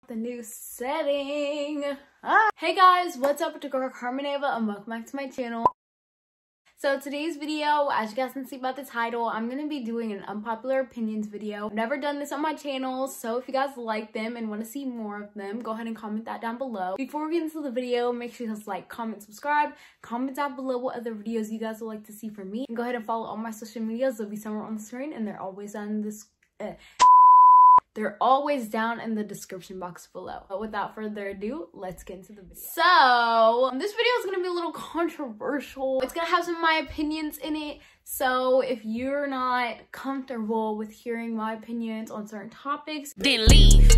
The new setting. Hey guys, what's up? It's your girl Carmen.avaa and welcome back to my channel. So today's video, as you guys can see by the title, I'm going to be doing an unpopular opinions video. I've never done this on my channel, so if you guys like them and want to see more of them, go ahead and comment that down below. Before we get into the video, make sure you guys like, comment, subscribe. Comment down below what other videos you guys would like to see from me. And go ahead and follow all my social medias. They'll be somewhere on the screen and they're always on this They're always down in the description box below. But without further ado, let's get into the video. So, this video is gonna be a little controversial. It's gonna have some of my opinions in it. So, if you're not comfortable with hearing my opinions on certain topics, then leave.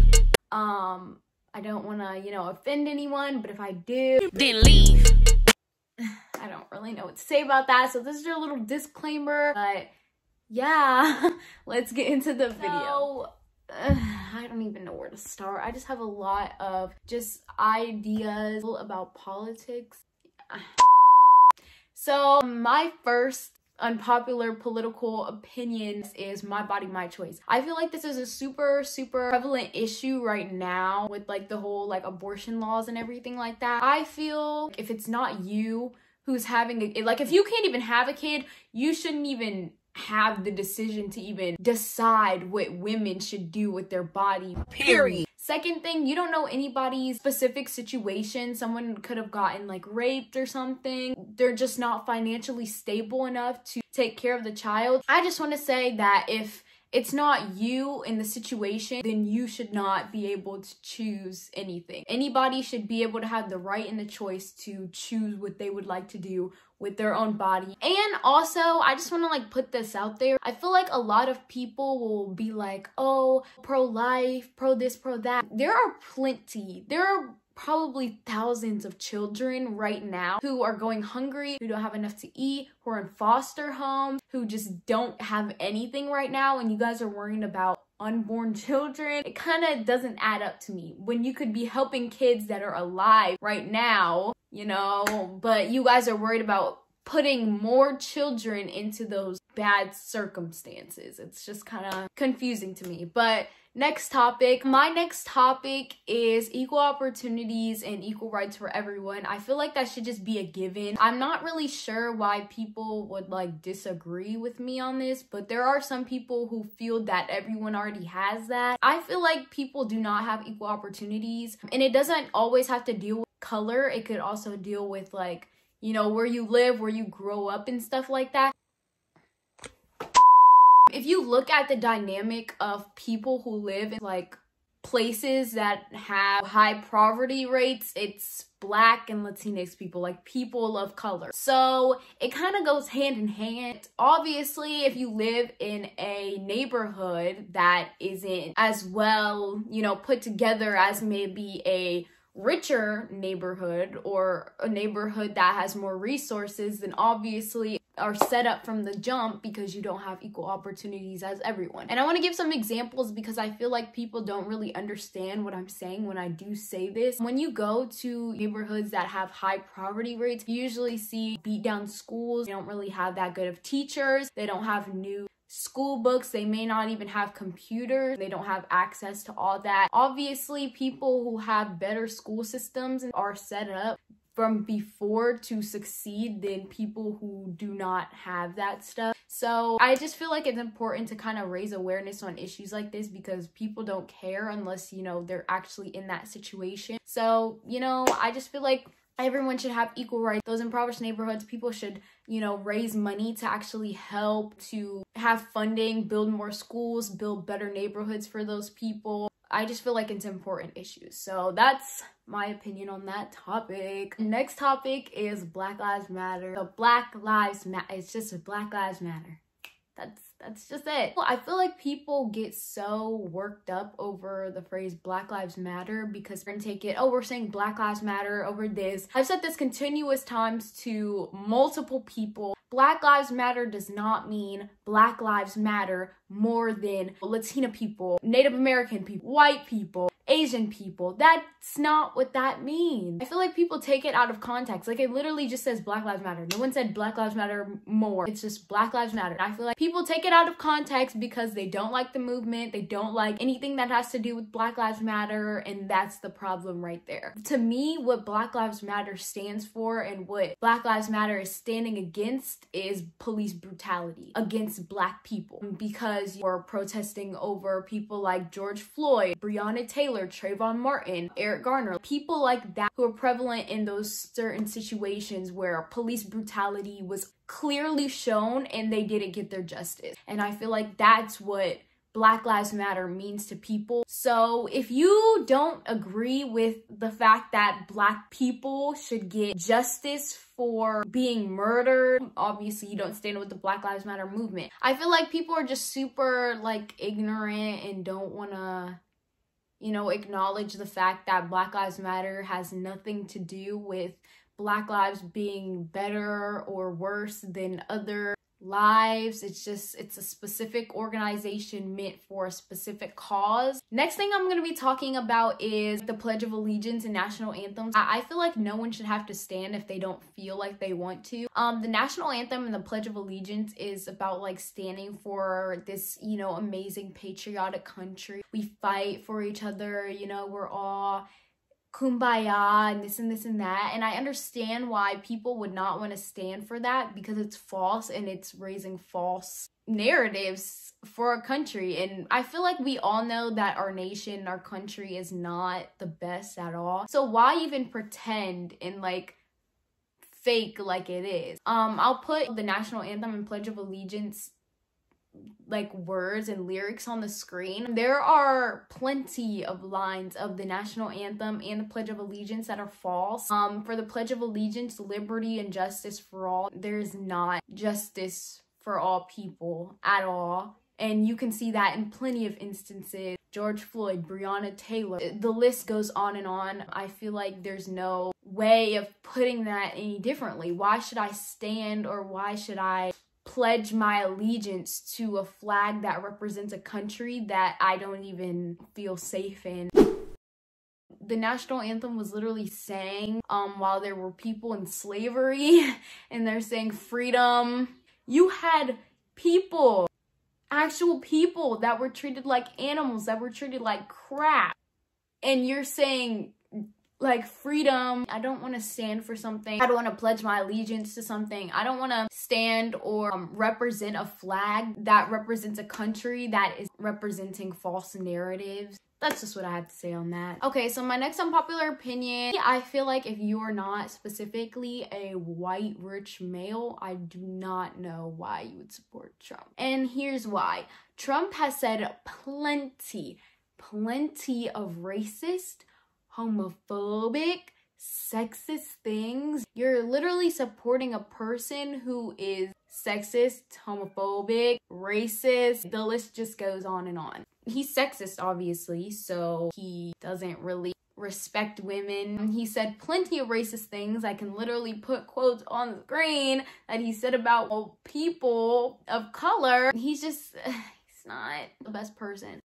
I don't wanna, offend anyone, but if I do, then leave. I don't really know what to say about that. So, this is your little disclaimer, but yeah, let's get into the video. I don't even know where to start. I just have a lot of ideas about politics. So my first unpopular political opinion is my body, my choice. I feel like this is a super prevalent issue right now with the whole abortion laws and everything like that. I feel if it's not you who's having if you can't even have a kid, you shouldn't even have the decision to even decide what women should do with their body, period. Second thing, you don't know anybody's specific situation. Someone could have gotten raped or something. They're just not financially stable enough to take care of the child. I just want to say that if it's not you in the situation, then you should not be able to choose anything. Anybody should be able to have the right and the choice to choose what they would like to do with their own body. And also, I just want to put this out there. I feel like a lot of people will be like, oh, pro-life, pro this, pro that. There are probably thousands of children right now who are going hungry, who don't have enough to eat, who are in foster homes, who just don't have anything right now, and you guys are worrying about unborn children. It kind of doesn't add up to me when you could be helping kids that are alive right now, but you guys are worried about putting more children into those bad circumstances. It's just kind of confusing to me. But next topic. My next topic is equal opportunities and equal rights for everyone. I feel like that should just be a given. I'm not really sure why people would disagree with me on this, but there are some people who feel that everyone already has that. I feel like people do not have equal opportunities, and it doesn't always have to deal with color. It could also deal with where you live, where you grow up and stuff like that. If you look at the dynamic of people who live in places that have high poverty rates, it's Black and Latinx people, people of color. So it kind of goes hand in hand. Obviously, if you live in a neighborhood that isn't as well, put together as maybe a richer neighborhood or a neighborhood that has more resources, then obviously are set up from the jump because you don't have equal opportunities as everyone. And I want to give some examples because I feel like people don't really understand what I'm saying when I do say this. When you go to neighborhoods that have high poverty rates, you usually see beat down schools. They don't really have that good of teachers. They don't have new school books. They may not even have computers. They don't have access to all that. Obviously, people who have better school systems are set up from before to succeed than people who do not have that stuff. So I just feel like it's important to kind of raise awareness on issues like this because people don't care unless, they're actually in that situation. So, I just feel like everyone should have equal rights. Those impoverished neighborhoods, people should, raise money to actually help to have funding, build more schools, build better neighborhoods for those people. I just feel like it's important issues. So that's my opinion on that topic. Next topic is Black Lives Matter. So Black Lives Matter. It's just Black Lives Matter. That's just it. I feel like people get so worked up over the phrase Black Lives Matter because they're gonna take it, oh, we're saying Black Lives Matter over this. I've said this continuous times to multiple people. Black Lives Matter does not mean Black Lives Matter more than Latina people, Native American people, white people, Asian people. That's not what that means. I feel like people take it out of context. Like, it literally just says Black Lives Matter. No one said Black Lives Matter more. It's just Black Lives Matter. I feel like people take it out of context because they don't like the movement. They don't like anything that has to do with Black Lives Matter, and that's the problem right there. To me, what Black Lives Matter stands for and what Black Lives Matter is standing against is police brutality against Black people, because you're protesting over people like George Floyd, Breonna Taylor, Trayvon Martin, Eric Garner, people like that who are prevalent in those certain situations where police brutality was clearly shown and they didn't get their justice. And I feel like that's what Black Lives Matter means to people. So if you don't agree with the fact that Black people should get justice for being murdered, obviously you don't stand with the Black Lives Matter movement. I feel like people are just super like ignorant and don't want to, you know, acknowledge the fact that Black Lives Matter has nothing to do with Black lives being better or worse than other lives. It's a specific organization meant for a specific cause. Next thing I'm going to be talking about is the Pledge of Allegiance and national anthems. I feel like no one should have to stand if they don't feel like they want to. The national anthem and the Pledge of Allegiance is about like standing for this, you know, amazing patriotic country. We fight for each other, you know, we're all kumbaya and this and this and that, and I understand why people would not want to stand for that, because it's false and it's raising false narratives for a country. And I feel like we all know that our nation, our country is not the best at all, so why even pretend and like fake like it is? I'll put the national anthem and Pledge of Allegiance like words and lyrics on the screen. There are plenty of lines of the national anthem and the Pledge of Allegiance that are false. For the Pledge of Allegiance, liberty and justice for all. There's not justice for all people at all. And you can see that in plenty of instances. George Floyd, Breonna Taylor, the list goes on and on. I feel like there's no way of putting that any differently. Why should I stand, or why should I pledge my allegiance to a flag that represents a country that I don't even feel safe in? The national anthem was literally sang while there were people in slavery, and they're saying freedom. You had people, actual people that were treated like animals, that were treated like crap, and you're saying like freedom. I don't want to stand for something. I don't want to pledge my allegiance to something. I don't want to stand or represent a flag that represents a country that is representing false narratives. That's just what I have to say on that. Okay, so my next unpopular opinion, I feel like if you are not specifically a white rich male, I do not know why you would support Trump. And here's why. Trump has said plenty of racist, homophobic, sexist things. You're literally supporting a person who is sexist, homophobic, racist. The list just goes on and on. He's sexist, obviously, so he doesn't really respect women. He said plenty of racist things. I can literally put quotes on the screen that he said about people of color. He's not the best person.